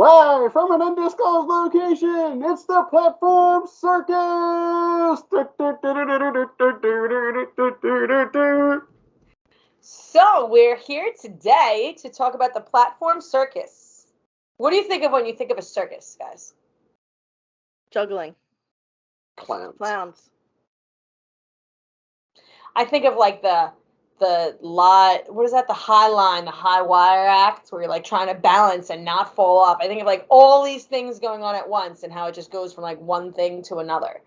Live from an undisclosed location, it's the Platform Circus! So, we're here today to talk about the Platform Circus. What do you think of when you think of a circus, guys? Juggling. Clowns. I think of like the what is that? The high line, the high wire act, where you're like trying to balance and not fall off. I think of like all these things going on at once and how it just goes from like one thing to another.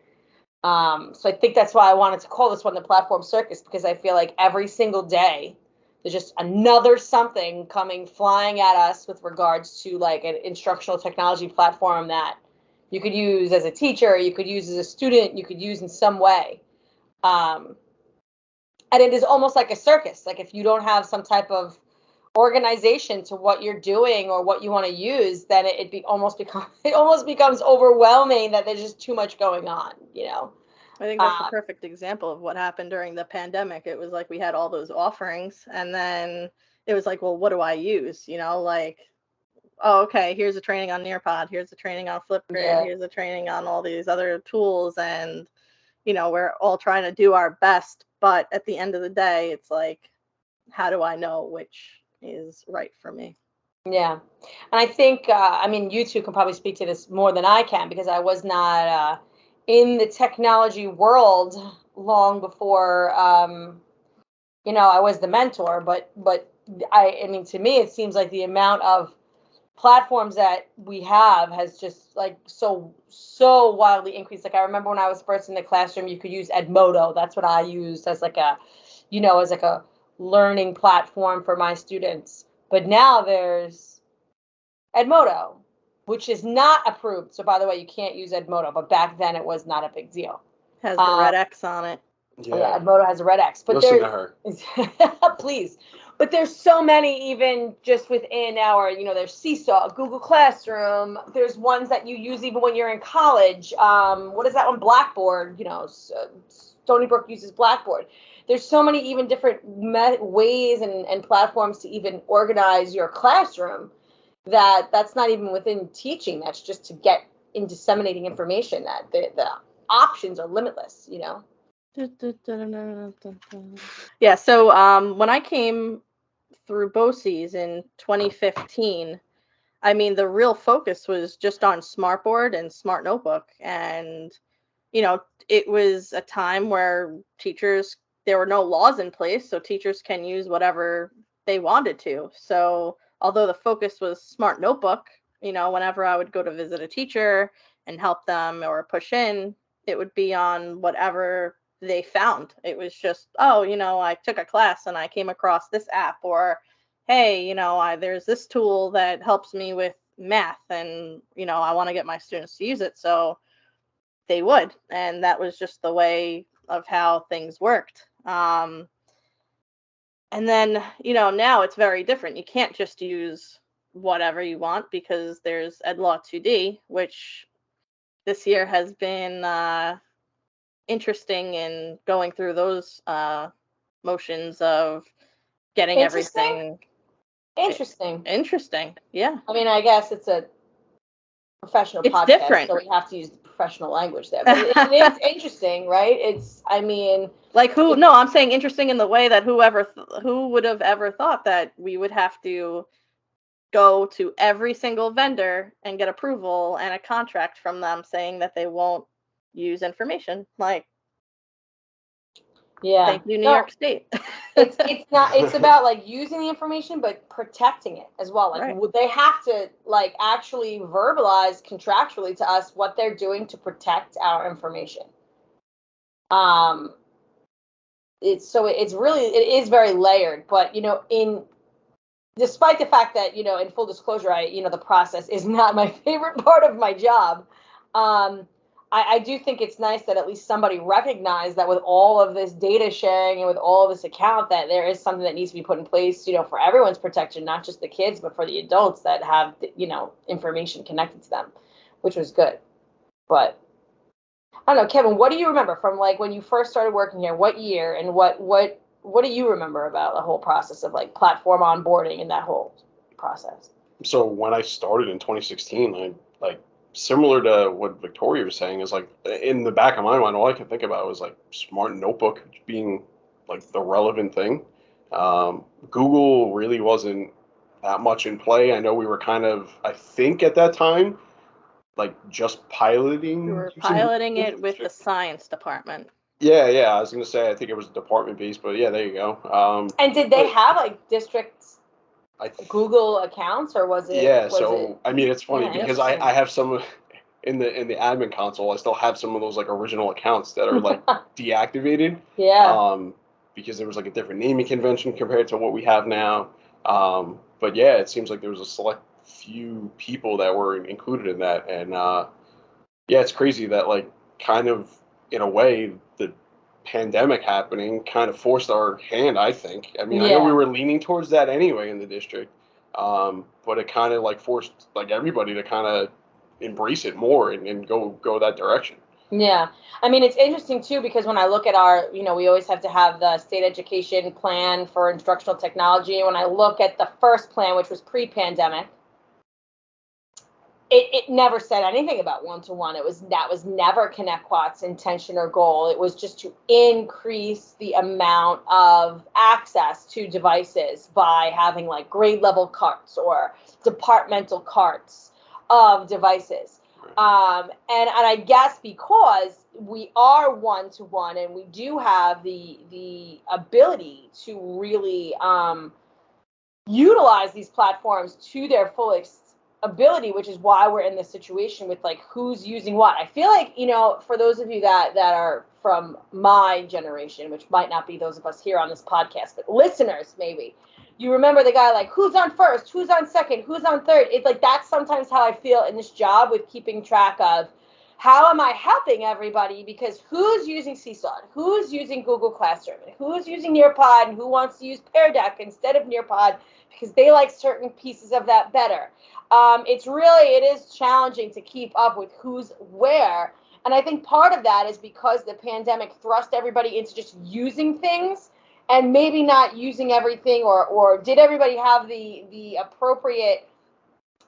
So I think that's why I wanted to call this one the Platform Circus, because I feel like every single day there's just another something coming flying at us with regards to like an instructional technology platform that you could use as a teacher, you could use as a student, you could use in some way. And it is almost like a circus. Like if you don't have some type of organization to what you're doing or what you want to use, then it almost becomes overwhelming that there's just too much going on, you know. I think that's the perfect example of what happened during the pandemic. It was like we had all those offerings, and then it was like, well, what do I use? You know, like, oh, okay, here's a training on Nearpod, here's a training on Flipgrid, here's a training on all these other tools, and you know, we're all trying to do our best, but at the end of the day, it's like, how do I know which is right for me? Yeah. And I think, I mean, you two can probably speak to this more than I can, because I was not in the technology world long before, you know, I was the mentor, but I mean, to me, it seems like the amount of platforms that we have has just like so wildly increased. Like I remember when I was first in the classroom, you could use Edmodo. That's what I used as like a, you know, as like a learning platform for my students. But now there's Edmodo, which is not approved. So by the way, you can't use Edmodo, but back then it was not a big deal. Has the red X on it. Yeah, Edmodo has a red X. But listen to her. Please. But there's so many, even just within our, you know, there's Seesaw, Google Classroom. There's ones that you use even when you're in college. What is that one? Blackboard. You know, Stony Brook uses Blackboard. There's so many even different ways and platforms to even organize your classroom that's not even within teaching. That's just to get in disseminating information, that the options are limitless, you know? Yeah, so when I came through BOCES in 2015, I mean, the real focus was just on Smartboard and Smart Notebook. And, you know, it was a time where there were no laws in place, so teachers can use whatever they wanted to. So although the focus was Smart Notebook, you know, whenever I would go to visit a teacher and help them or push in, it would be on whatever they found. It was just, oh, you know, I took a class and I came across this app, or hey, you know, there's this tool that helps me with math, and you know, I want to get my students to use it, so they would. And that was just the way of how things worked. And then, you know, now it's very different. You can't just use whatever you want, because there's EdLaw 2D, which this year has been interesting in going through those motions of getting everything interesting. Yeah. I mean, I guess it's a professional podcast, different. So we have to use the professional language there. But it is interesting, right? I mean, like who? No, I'm saying interesting in the way that who would have ever thought that we would have to go to every single vendor and get approval and a contract from them saying that they won't use information. Like, yeah, thank you, New York State. it's about like using the information, but protecting it as well. Like right. They have to like actually verbalize contractually to us what they're doing to protect our information. It is very layered, but you know, despite the fact that, you know, in full disclosure, the process is not my favorite part of my job. I do think it's nice that at least somebody recognized that with all of this data sharing and with all of this account, that there is something that needs to be put in place, you know, for everyone's protection, not just the kids, but for the adults that have, you know, information connected to them, which was good. But I don't know, Kevin, what do you remember from like when you first started working here? What year, and what do you remember about the whole process of like platform onboarding and that whole process? So when I started in 2016, like similar to what Victoria was saying, is like in the back of my mind, all I could think about was like smart notebook being like the relevant thing. Google really wasn't that much in play. I know we were kind of, I think at that time, like just piloting We were using Google piloting in the it with the district. science department. Yeah. I was gonna say I think it was department based, but yeah, there you go. And did they have like district I Google accounts, or was it? Yeah, Was it? so I mean it's funny Yeah, because interesting. I have some in the admin console. I still have some of those like original accounts that are like deactivated. Yeah. Because there was like a different naming convention compared to what we have now. But yeah, it seems like there was a select few people that were included in that, and yeah, it's crazy that like kind of in a way the pandemic happening kind of forced our hand, I think. I mean, I know we Yeah. were leaning towards that anyway in the district, but it kind of like forced like everybody to kind of embrace it more and go that direction. Yeah. I mean, it's interesting too, because when I look at our, we always have to have the state education plan for instructional technology. And when I look at the first plan, which was pre-pandemic, it never said anything about one-to-one. That was never Connectquot's intention or goal. It was just to increase the amount of access to devices by having like grade level carts or departmental carts of devices. And I guess because we are one-to-one and we do have the ability to really utilize these platforms to their fullest ability, which is why we're in this situation with like who's using what. I feel like, for those of you that are from my generation, which might not be those of us here on this podcast, but listeners maybe, you remember the guy like who's on first, who's on second, who's on third. It's like that's sometimes how I feel in this job with keeping track of how am I helping everybody, because who's using Seesaw, who's using Google Classroom, and who's using Nearpod, and who wants to use Pear Deck instead of Nearpod because they like certain pieces of that better. It is challenging to keep up with who's where. And I think part of that is because the pandemic thrust everybody into just using things and maybe not using everything, or did everybody have the appropriate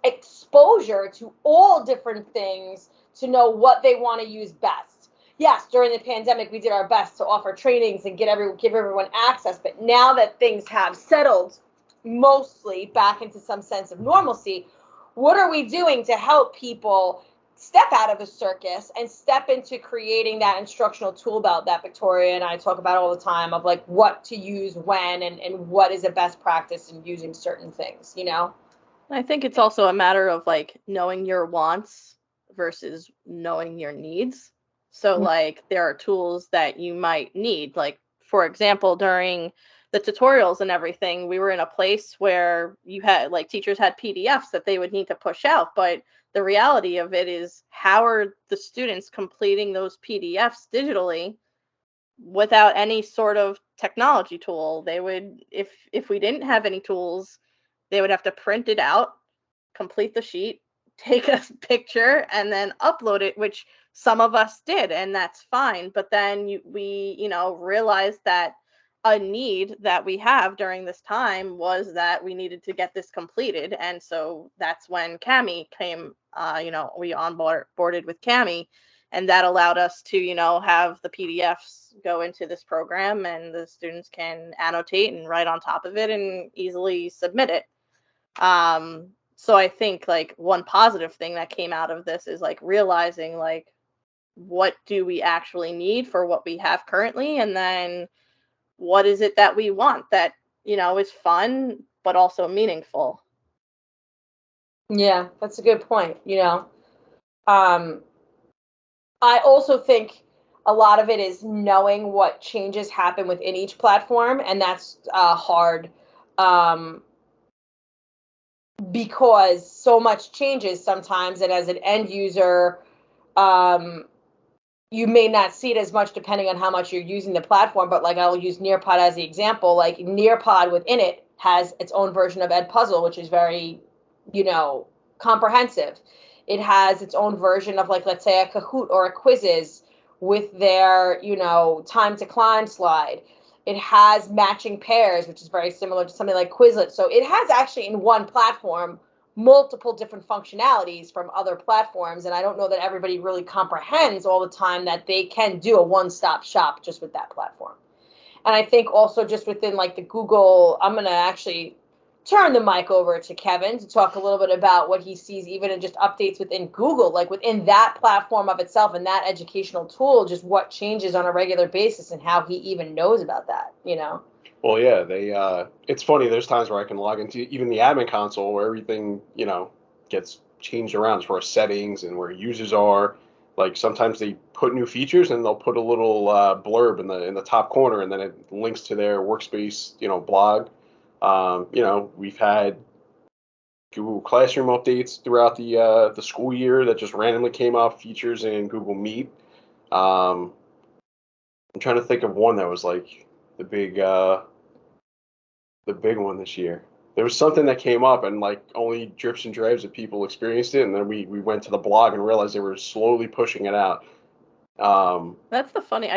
exposure to all different things to know what they want to use best. Yes, during the pandemic, we did our best to offer trainings and give everyone access. But now that things have settled mostly back into some sense of normalcy, what are we doing to help people step out of the circus and step into creating that instructional tool belt that Victoria and I talk about all the time, of like what to use when and what is a best practice in using certain things, I think it's also a matter of like knowing your wants versus knowing your needs. So like there are tools that you might need. Like for example, during the tutorials and everything, we were in a place where you had like teachers had PDFs that they would need to push out, but the reality of it is how are the students completing those PDFs digitally without any sort of technology tool? They would, if we didn't have any tools, they would have to print it out, complete the sheet, take a picture, and then upload it, which some of us did, and that's fine. But then we realized that a need that we have during this time was that we needed to get this completed. And so that's when Cami came, we onboarded with Cami, and that allowed us to, have the PDFs go into this program and the students can annotate and write on top of it and easily submit it. So I think like one positive thing that came out of this is like realizing like what do we actually need for what we have currently, and then what is it that we want that is fun but also meaningful. Yeah, that's a good point. I also think a lot of it is knowing what changes happen within each platform, and that's hard. Because so much changes sometimes, and as an end user, you may not see it as much depending on how much you're using the platform. But like I'll use Nearpod as the example. Like Nearpod within it has its own version of Edpuzzle, which is very, comprehensive. It has its own version of like, let's say, a Kahoot or a Quizzes with their, time to climb slide. It has matching pairs, which is very similar to something like Quizlet. So it has actually in one platform multiple different functionalities from other platforms. And I don't know that everybody really comprehends all the time that they can do a one-stop shop just with that platform. And I think also just within like the Google, I'm going to actually turn the mic over to Kevin to talk a little bit about what he sees even in just updates within Google, like within that platform of itself and that educational tool, just what changes on a regular basis and how he even knows about that, you know? Well, yeah, it's funny. There's times where I can log into even the admin console where everything, gets changed around as far as settings and where users are. Like sometimes they put new features and they'll put a little blurb in the top corner, and then it links to their workspace, blog. We've had Google Classroom updates throughout the school year that just randomly came up, features in Google Meet. I'm trying to think of one that was like the big one this year. There was something that came up and like only drips and drabs of people experienced it, and then we went to the blog and realized they were slowly pushing it out. I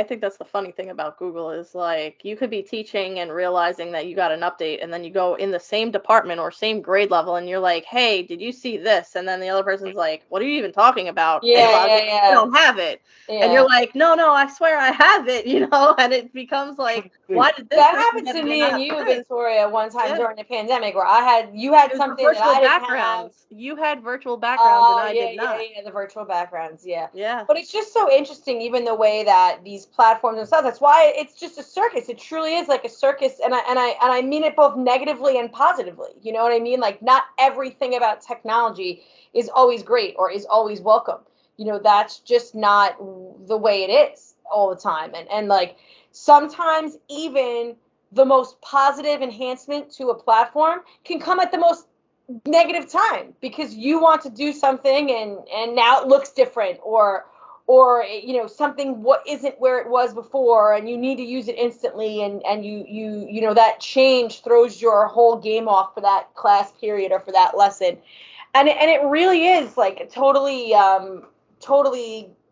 think that's the funny thing about Google is like you could be teaching and realizing that you got an update, and then you go in the same department or same grade level and you're like, hey, did you see this? And then the other person's like, what are you even talking about? Yeah. You don't have it. Yeah. And you're like, no, I swear I have it, and it becomes like, why did this that happened to me and you, Victoria, one time during the pandemic where you had something that I didn't have. You had virtual backgrounds and I did not. Yeah, the virtual backgrounds, yeah. Yeah. But it's just so interesting, even the way that these platforms and stuff. That's why it's just a circus. It truly is like a circus, and I mean it both negatively and positively. You know what I mean? Like not everything about technology is always great or is always welcome. That's just not the way it is all the time. And like sometimes even the most positive enhancement to a platform can come at the most negative time because you want to do something and now it looks different or something what isn't where it was before and you need to use it instantly and you that change throws your whole game off for that class period or for that lesson. And it really is like totally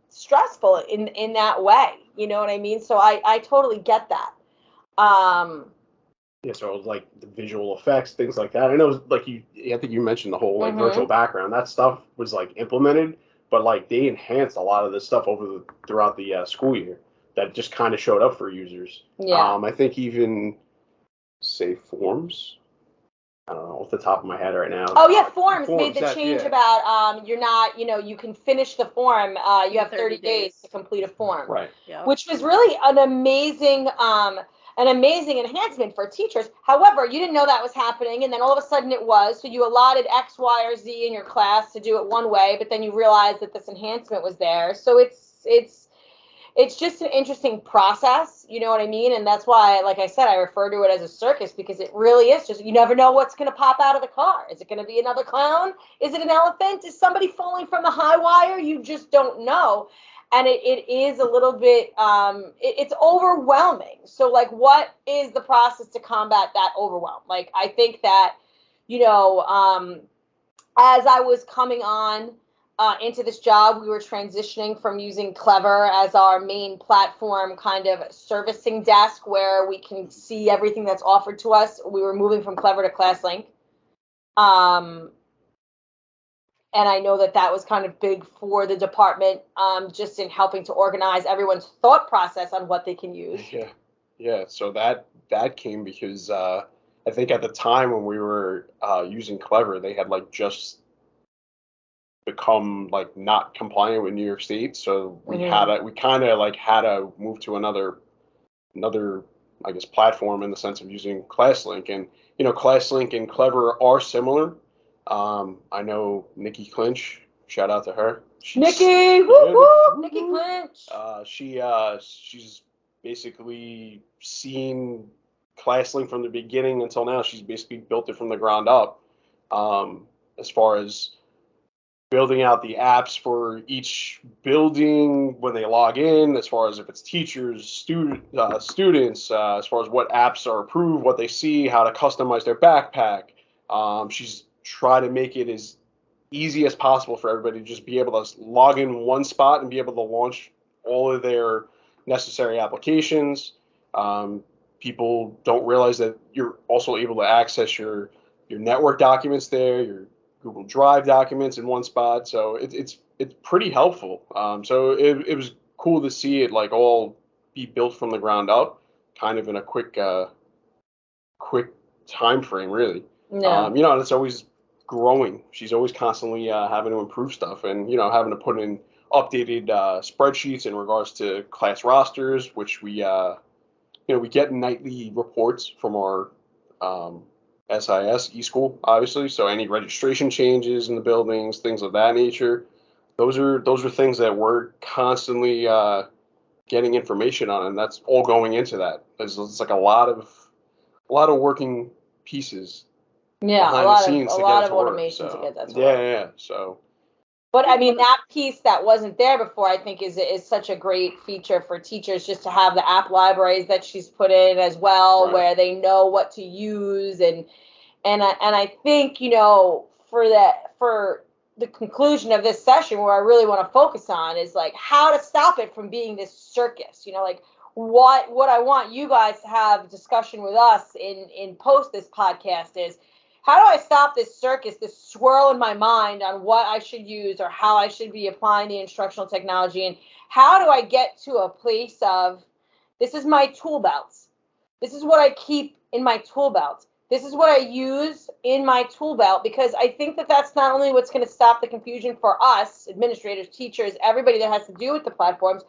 stressful in that way. You know what I mean? So I totally get that. Yeah, so it was like the visual effects, things like that. I know, like I think you mentioned the whole like virtual background. That stuff was like implemented, but like they enhanced a lot of this stuff throughout the school year that just kind of showed up for users. Yeah. I think even say forms. I don't know off the top of my head right now. Oh yeah, forms made the change about you're not, you can finish the form. You have 30 days to complete a form. Right. Yeah. Which was really an amazing enhancement for teachers. However, you didn't know that was happening, and then all of a sudden it was. So you allotted X, Y, or Z in your class to do it one way, but then you realized that this enhancement was there. So it's just an interesting process, you know what I mean? And that's why, like I said, I refer to it as a circus because it really is just, you never know what's going to pop out of the car. Is it going to be another clown? Is it an elephant? Is somebody falling from the high wire? You just don't know. And it is a little bit, it's overwhelming. So like, what is the process to combat that overwhelm? Like, I think that, as I was coming on, into this job, we were transitioning from using Clever as our main platform kind of servicing desk where we can see everything that's offered to us. We were moving from Clever to ClassLink. And I know that was kind of big for the department, just in helping to organize everyone's thought process on what they can use. Yeah. So that came because I think at the time when we were using Clever, they had like just become like not compliant with New York State, so we kind of had to move to another I guess platform in the sense of using ClassLink. And ClassLink and Clever are similar. I know Nikki Clinch, shout out to her. Nikki Clinch. She's basically seen ClassLink from the beginning until now. She's basically built it from the ground up, as far as building out the apps for each building when they log in, as far as if it's teachers, students, as far as what apps are approved, what they see, how to customize their backpack. She's tried to make it as easy as possible for everybody to just be able to log in one spot and be able to launch all of their necessary applications. People don't realize that you're also able to access your network documents there, your Google Drive documents in one spot. So it's pretty helpful. So it was cool to see it like all be built from the ground up, kind of in a quick time frame, really. Yeah. And it's always growing. She's always constantly having to improve stuff, and having to put in updated spreadsheets in regards to class rosters, which we get nightly reports from our SIS eSchool, obviously. So any registration changes in the buildings, things of that nature, those are things that we're constantly getting information on, and that's all going into that. It's like a lot of working pieces behind the scenes to get it to work. Automation to get that to work. work. Yeah. So. But I mean, that piece that wasn't there before, I think is such a great feature for teachers, just to have the app libraries that she's put in as well, Right. where they know what to use, and I think for the conclusion of this session, where I really want to focus on is like how to stop it from being this circus. Like what I want you guys to have a discussion with us in post this podcast is, how do I stop this circus, this swirl in my mind on what I should use or how I should be applying the instructional technology? And how do I get to a place of, this is my tool belts. This is what I keep in my tool belt. This is what I use in my tool belt, because I think that that's not only what's going to stop the confusion for us, administrators, teachers, everybody that has to do with the platforms,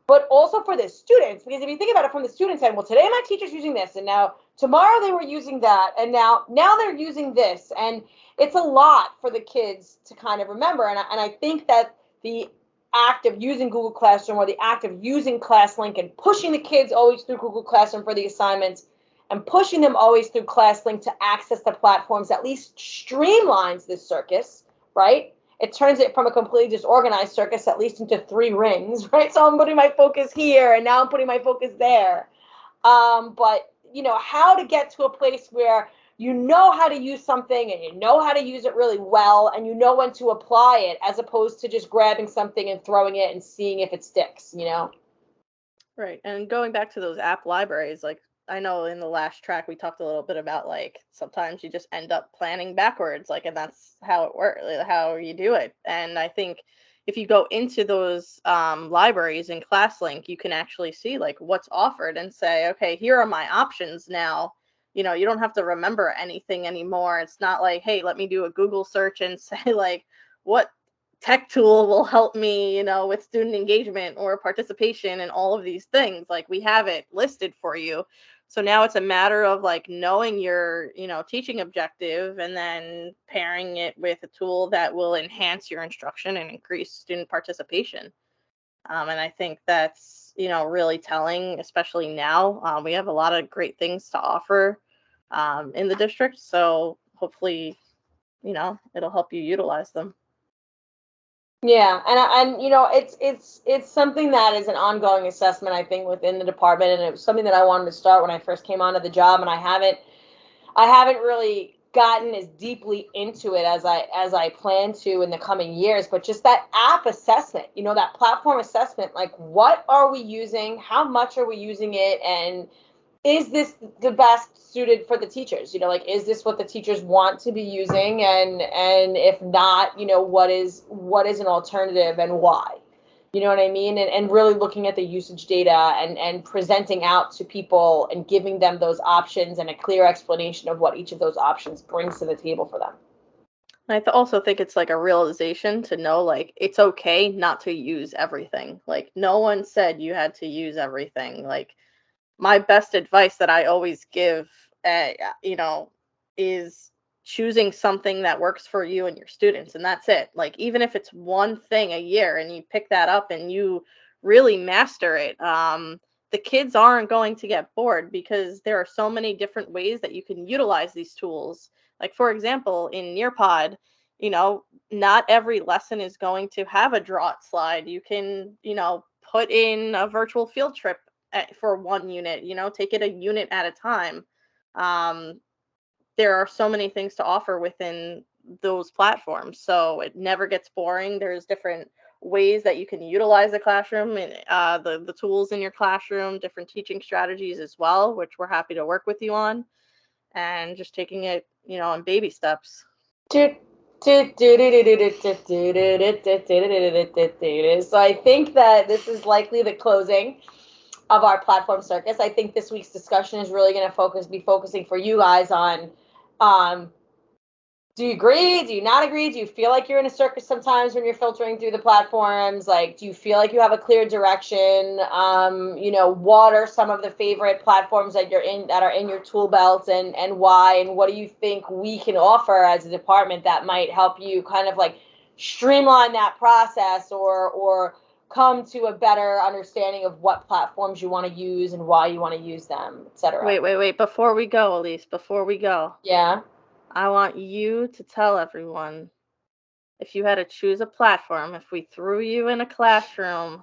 but also for the students. Because if you think about it from the student side, well, today my teacher's using this, and now tomorrow they were using that, and now they're using this. And it's a lot for the kids to kind of remember. And I think that the act of using Google Classroom, or the act of using ClassLink and pushing the kids always through Google Classroom for the assignments, and pushing them always through ClassLink to access the platforms, at least streamlines this circus, right? It turns it from a completely disorganized circus at least into 3 rings, right? So I'm putting my focus here, and now I'm putting my focus there. But how to get to a place where you know how to use something, and you know how to use it really well, and you know when to apply it, as opposed to just grabbing something and throwing it and seeing if it sticks, Right. And going back to those app libraries, like, I know in the last track we talked a little bit about, like, sometimes you just end up planning backwards, like, and that's how it works, how you do it. And I think if you go into those libraries in ClassLink, you can actually see like what's offered and say, okay, here are my options now. You don't have to remember anything anymore. It's not like, hey, let me do a Google search and say like, what tech tool will help me, with student engagement or participation and all of these things. Like, we have it listed for you. So now it's a matter of like knowing your, teaching objective, and then pairing it with a tool that will enhance your instruction and increase student participation. And I think that's, really telling, especially now. We have a lot of great things to offer in the district. So hopefully, it'll help you utilize them. Yeah, and it's something that is an ongoing assessment, I think, within the department, and it was something that I wanted to start when I first came onto the job, and I haven't really gotten as deeply into it as I plan to in the coming years. But just that app assessment, that platform assessment, like, what are we using, how much are we using it, and is this the best suited for the teachers? Like, is this what the teachers want to be using? And if not, what is an alternative, and why? You know what I mean? And really looking at the usage data and presenting out to people and giving them those options and a clear explanation of what each of those options brings to the table for them. I also think it's like a realization to know, like, it's okay not to use everything. Like, no one said you had to use everything. Like, my best advice that I always give, is choosing something that works for you and your students, and that's it. Like, even if it's one thing a year and you pick that up and you really master it, the kids aren't going to get bored, because there are so many different ways that you can utilize these tools. Like, for example, in Nearpod, not every lesson is going to have a draw it slide. You can, put in a virtual field trip for one unit, take it a unit at a time. There are so many things to offer within those platforms, so it never gets boring. There's different ways that you can utilize the classroom and the tools in your classroom, different teaching strategies as well, which we're happy to work with you on, and just taking it, in baby steps. Dude, So I think that this is likely the closing of our platform circus. I think this week's discussion is really going to be focusing for you guys on do you agree? Do you not agree? Do you feel like you're in a circus sometimes when you're filtering through the platforms? Like, do you feel like you have a clear direction? What are some of the favorite platforms that are in your tool belt, and why? And what do you think we can offer as a department that might help you kind of like streamline that process or come to a better understanding of what platforms you want to use and why you want to use them, etc. Wait. Before we go, Alise, before we go. Yeah. I want you to tell everyone, if you had to choose a platform, if we threw you in a classroom,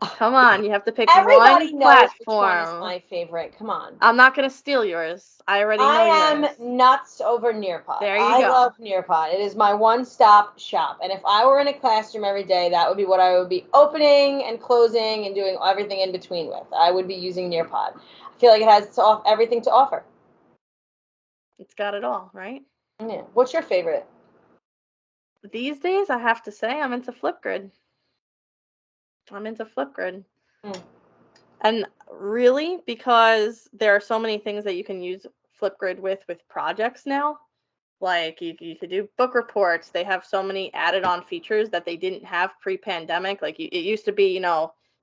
come on, you have to pick Everybody one knows which one is platform. my favorite. Come on. I'm not going to steal yours. I already know yours. I am nuts over Nearpod. There you I go. love Nearpod. It is my one-stop shop. And if I were in a classroom every day, that would be what I would be opening and closing and doing everything in between with. I would be using Nearpod. I feel like it has everything to offer. It's got it all, right? Yeah. What's your favorite? These days, I have to say, I'm into Flipgrid. And really, because there are so many things that you can use Flipgrid with projects now. Like you could do book reports. They have so many added on features that they didn't have pre-pandemic. Like it used to be,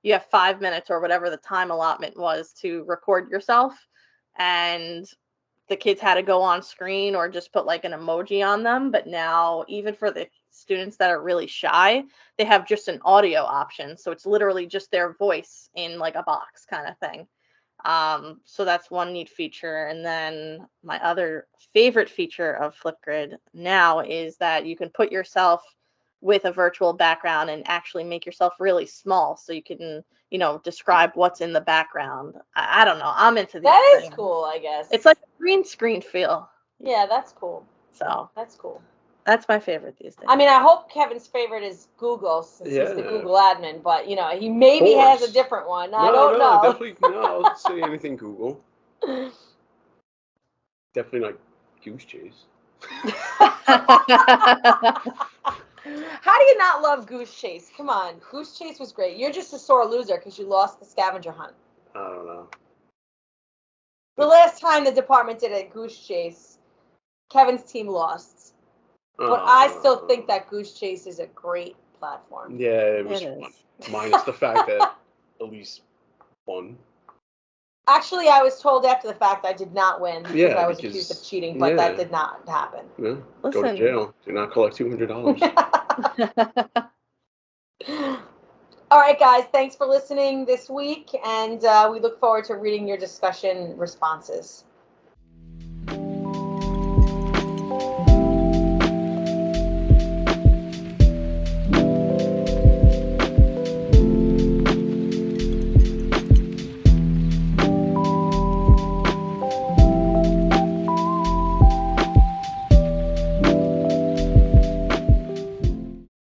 you have 5 minutes or whatever the time allotment was to record yourself, and the kids had to go on screen or just put like an emoji on them. But now, even for the students that are really shy, they have just an audio option. So it's literally just their voice in like a box kind of thing. So that's one neat feature. And then my other favorite feature of Flipgrid now is that you can put yourself with a virtual background and actually make yourself really small so you can, describe what's in the background. I don't know. I'm into these That is things. cool, I guess. It's like a green screen feel. Yeah, that's cool. So that's cool. That's my favorite these days. I mean, I hope Kevin's favorite is Google, since he's the Google admin, but, he maybe has a different one. I don't know. Definitely, no, I'll say anything Google. Definitely not Goose Chase. How do you not love Goose Chase? Come on. Goose Chase was great. You're just a sore loser because you lost the scavenger hunt. I don't know. The last time the department did a Goose Chase, Kevin's team lost. But I still think that Goose Chase is a great platform. Yeah, it was fun. Minus the fact that Alise won. Actually, I was told after the fact I did not win because I was accused of cheating, but that did not happen. Yeah. Go to jail. Do not collect $200. All right, guys. Thanks for listening this week, and we look forward to reading your discussion responses.